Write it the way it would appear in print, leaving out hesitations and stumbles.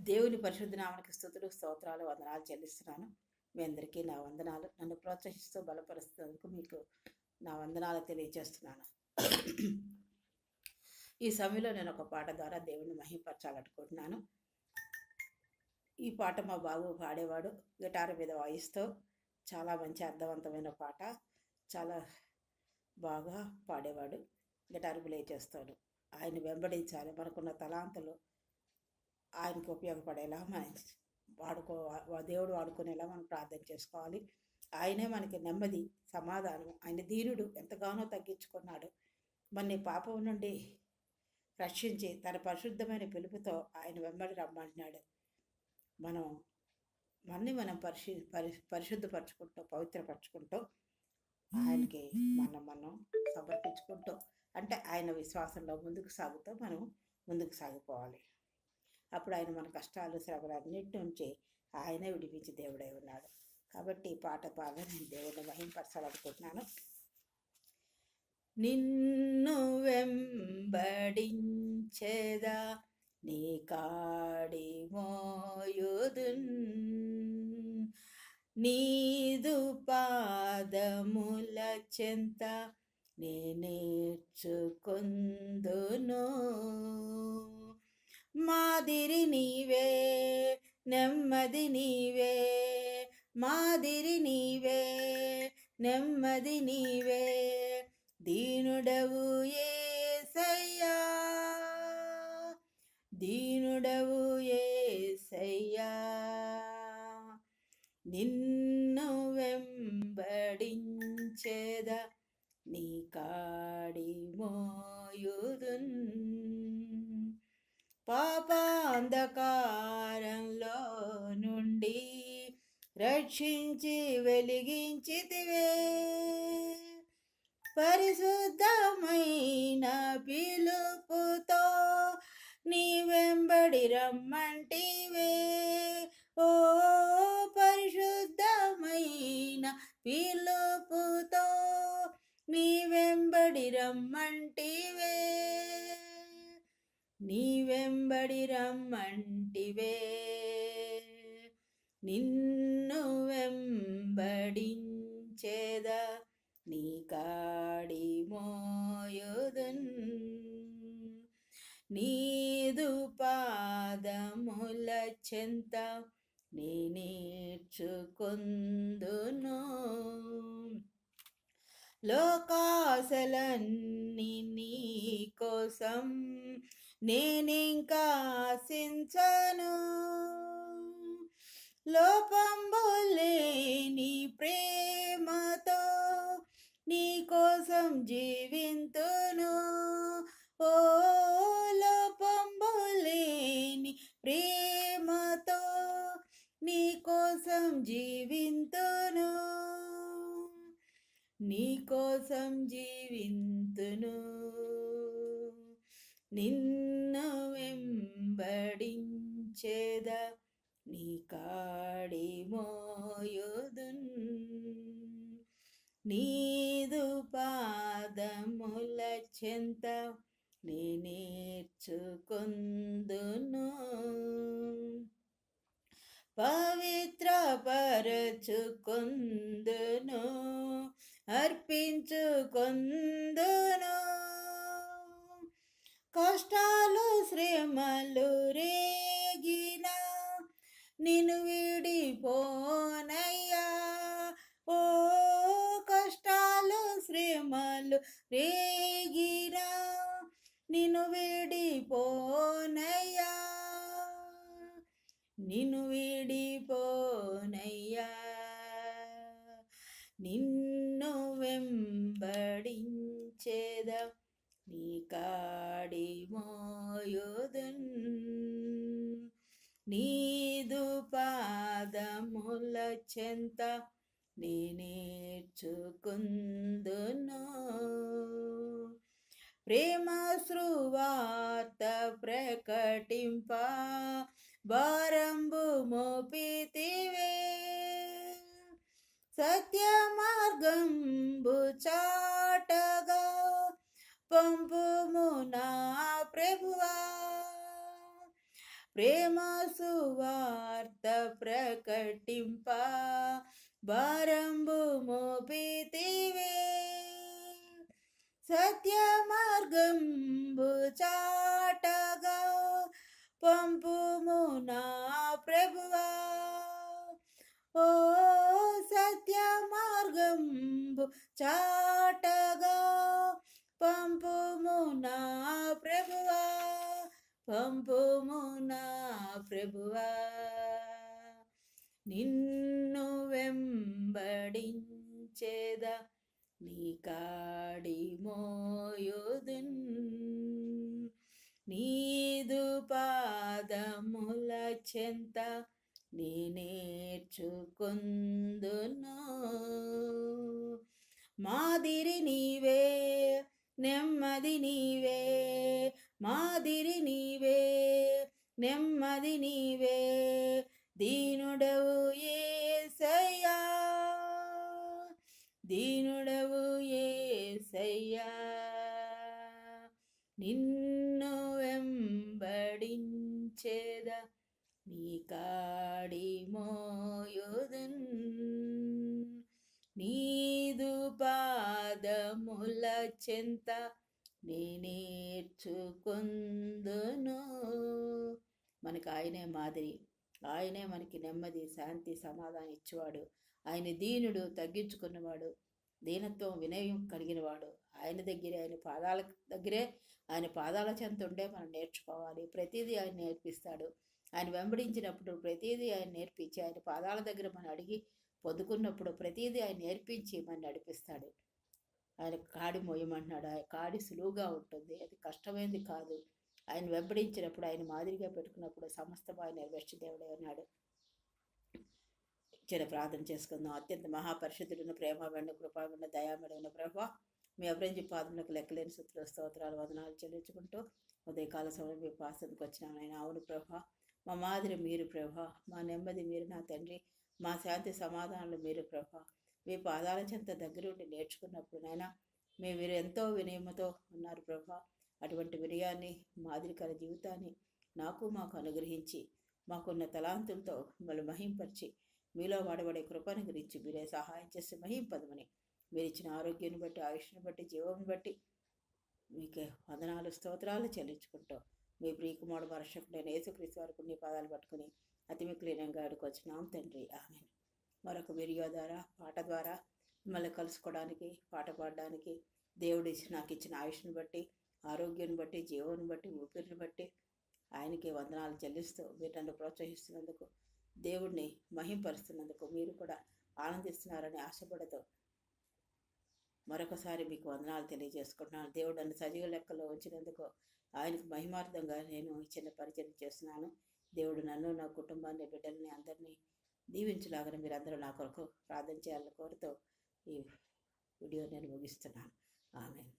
దేవుని పరిశుద్ధ నామానికి స్తుతులు, స్తోత్రాలు, వందనాలు చెల్లిస్తున్నాను. మీ అందరికీ నా వందనాలు. నన్ను ప్రోత్సహిస్తూ బలపరుస్తున్నందుకు మీకు నా వందనాలు తెలియజేస్తున్నాను. ఈ సమయంలో నేను ఒక పాట ద్వారా దేవుని మహిమపరచాలనుకుంటున్నాను. ఈ పాట మా బాబు పాడేవాడు, గిటార్ మీద వాయిస్తూ. చాలా మంచి అర్థవంతమైన పాట. చాలా బాగా పాడేవాడు, గిటార్ ప్లే చేస్తాడు. ఆయన వెంబడించాలి. మనకున్న తలాంతులు ఆయనకు ఉపయోగపడేలా మనం దేవుడు వాడుకునేలా మనం ప్రార్థన చేసుకోవాలి. ఆయనే మనకి నెమ్మది, సమాధానం. ఆయన దీనుడు, ఎంతగానో తగ్గించుకున్నాడు. మన పాపం నుండి రక్షించి తన పరిశుద్ధమైన పిలుపుతో ఆయన వెంబడి రమ్మంటున్నాడు. మనం పరిశుద్ధపరచుకుంటూ, పవిత్రపరచుకుంటూ, ఆయనకి మనం సమర్పించుకుంటూ, అంటే ఆయన విశ్వాసంలో ముందుకు సాగుతూ మనం ముందుకు సాగిపోవాలి. అప్పుడు ఆయన మన కష్టాలు, శ్రమలు అన్నిటి నుంచి ఆయనే విడిపించి దేవుడై ఉన్నాడు. కాబట్టి ఈ పాట బాగా నేను దేవుడిని మహిమపరచాలనుకుంటున్నాను. నిన్ను వెంబడించేదా, నీ కాడి మోయుదున్, నీదు పాదముల చెంత నే నేర్చుకొందును. మాదిరి నీవే, నెమ్మది నీవే, మాదిరి నీవే, నెమ్మది నీవే, దీనుడవు యేసయ్యా, దీనుడవు యేసయ్యా. నిన్ను వెంబడించేదా, నీ కాడి మోయుదున్. పాపాంధకారంలో నుండి రక్షించి వెలిగించితివే, పరిశుద్ధమైన పిలుపుతో నీ వెంబడి రమ్మంటివే. ఓ పరిశుద్ధమైన పిలుపుతో నీ వెంబడి రమ్మంటివే, నీ వెంబడి రమ్మంటివే. నిన్ను వెంబడించేదా, నీ కాడి మోయుదున్, నీదు పాదముల చెంత నే నేర్చుకొందును. లోకాశలన్నీ నీ కోసం నేనింకా ఆశించను, లోపంబులేని ప్రేమతో నీ కోసం జీవింతును. ఓ లోపంబులేని ప్రేమతో నీ కోసం జీవింతును, నీ కోసం జీవింతును. నిన్ను వెంబడించేదా, నీ కాడి మోయుదున్, నీదు పాదముల చెంత నే నేర్చుకొందును. పవిత్రపరచుకొందును, అర్పించుకొందును. కష్టాలు శ్రమలు రేగినా నిన్ను విడిపోనయ్యా. ఓ కష్టాలు శ్రమలు రేగినా నిన్ను విడిపోనయ్యా, నిన్ను విడిపోనయ్యా. నిన్ను వెంబడించేదా, నీ కాడి మోయుదున్, నీదు పాదముల చెంత నే నేర్చుకొందును. ప్రేమ సువార్త ప్రకటింప భారంబు మోపితివే, సత్య మార్గంబు చాటగా పంపుము నా ప్రభువా. ప్రేమ సువార్త ప్రకటింప భారంబు మోపితివే. సత్య మార్గంబు చాటగా పంపుము నా ప్రభువా. ఓ సత్య మార్గంబు చాటగా పంపుము నా ప్రభువా, పంపుము నా ప్రభువా. నిన్ను వెంబడించేదా నీ కాడి మోయుదున్, నీదు పాదముల చెంత నీ నేర్చుకొందును. మాదిరి నీవే, నెమ్మది నీవే, మాదిరి నీవే, నెమ్మది నీవే, దీనుడవు యేసయ్యా, దీనుడవు యేసయ్యా. నిన్ను వెంబడించేదా నీ కాడి మోయుదున్, నీదు పాదముల చెంత నీ నేర్చుకొందును. మనకు ఆయనే మాదిరి, ఆయనే మనకి నెమ్మది, శాంతి, సమాధానం ఇచ్చేవాడు. ఆయన దీనుడు, తగ్గించుకున్నవాడు, దీనత్వం, వినయం కలిగినవాడు. ఆయన దగ్గరే, ఆయన పాదాల దగ్గరే, ఆయన పాదాల చెంత ఉండే మనం నేర్చుకోవాలి. ప్రతిదీ ఆయన నేర్పిస్తాడు. ఆయన వెంబడించినప్పుడు ప్రతిదీ ఆయన నేర్పించి, ఆయన పాదాల దగ్గర మనం అడిగి పొందుకున్నప్పుడు ప్రతిదీ ఆయన నేర్పించి మనం నడిపిస్తాడు. ఆయన కాడి మోయమంటున్నాడు. ఆయన కాడి సులువుగా ఉంటుంది, అది కష్టమైనది కాదు. ఆయన వెంబడించినప్పుడు, ఆయన మాదిరిగా పెట్టుకున్నప్పుడు సమస్తం ఆయన నెరవేర్చే దేవుడే అన్నాడు. చిన్న ప్రార్థన చేసుకుందాం. అత్యంత మహాపరిశుద్ధుడున్న, ప్రేమ వెండ, కృపాగుండ, దయామడైన ప్రభా, మీ అభివృద్ధి పాదములకు లెక్కలేని స్తుతులు, స్తోత్రాలు, వదనాలు చెల్లించుకుంటూ ఉదయకాల సమయం మీ పాసనకు వచ్చినాను. ఆయన అవును ప్రభా, మా మాదిరి మీరు ప్రభా, మా నెమ్మది మీరు నా తండ్రి, మా శాంతి సమాధానాలు మీరు ప్రభా. మీ పాదాల చెంత దగ్గరుండి నేర్చుకున్నప్పుడు నాయన మీరు ఎంతో వినయముతో ఉన్నారు ప్రభా. అటువంటి వినయాన్ని, మాదిరికర జీవితాన్ని నాకు మాకు అనుగ్రహించి, మాకున్న తలాంతులతో మిమ్మల్ని మహింపరిచి, మీలో వాడబడే కృపను గురించి మీరే సహాయం చేసి మహింపదమని, మీరు ఇచ్చిన ఆరోగ్యాన్ని బట్టి, ఆయుష్ని బట్టి, జీవం బట్టి మీకు వందనాలు, స్తోత్రాలు చెల్లించుకుంటూ మీ ప్రియకుమారుడు మరక్షకుడైన యేసుక్రీస్తు వరకు నీ పాదాలు పట్టుకుని అతి మిక్లీనంగా అడుకొచ్చినాం తండ్రి, ఆమెన్. మరొక వీడియో ద్వారా, పాట ద్వారా మిమ్మల్ని కలుసుకోవడానికి, పాట పాడడానికి దేవుడు నాకు ఇచ్చిన ఆయుష్ని బట్టి, ఆరోగ్యాన్ని బట్టి, జీవాన్ని బట్టి, ఊపిరిని బట్టి ఆయనకి వందనాలు చెల్లిస్తూ మీరు నన్ను ప్రోత్సహిస్తున్నందుకు, దేవుడిని మహింపరుస్తున్నందుకు, మీరు కూడా ఆనందిస్తున్నారని ఆశపడుతూ మరొకసారి మీకు వందనాలు తెలియజేసుకుంటున్నాను. దేవుడు నన్ను సజీవ లెక్కలో ఉంచినందుకు ఆయనకు మహిమార్థంగా నేను చిన్న పరిచయం చేస్తున్నాను. దేవుడు నన్ను, నా కుటుంబాన్ని, బిడ్డల్ని అందరినీ దీవించలాగా మీరందరూ నా కొరకు ప్రార్థన చేయాలని కోరుతూ ఈ వీడియో నేను ముగిస్తున్నాను. ఆమెన్.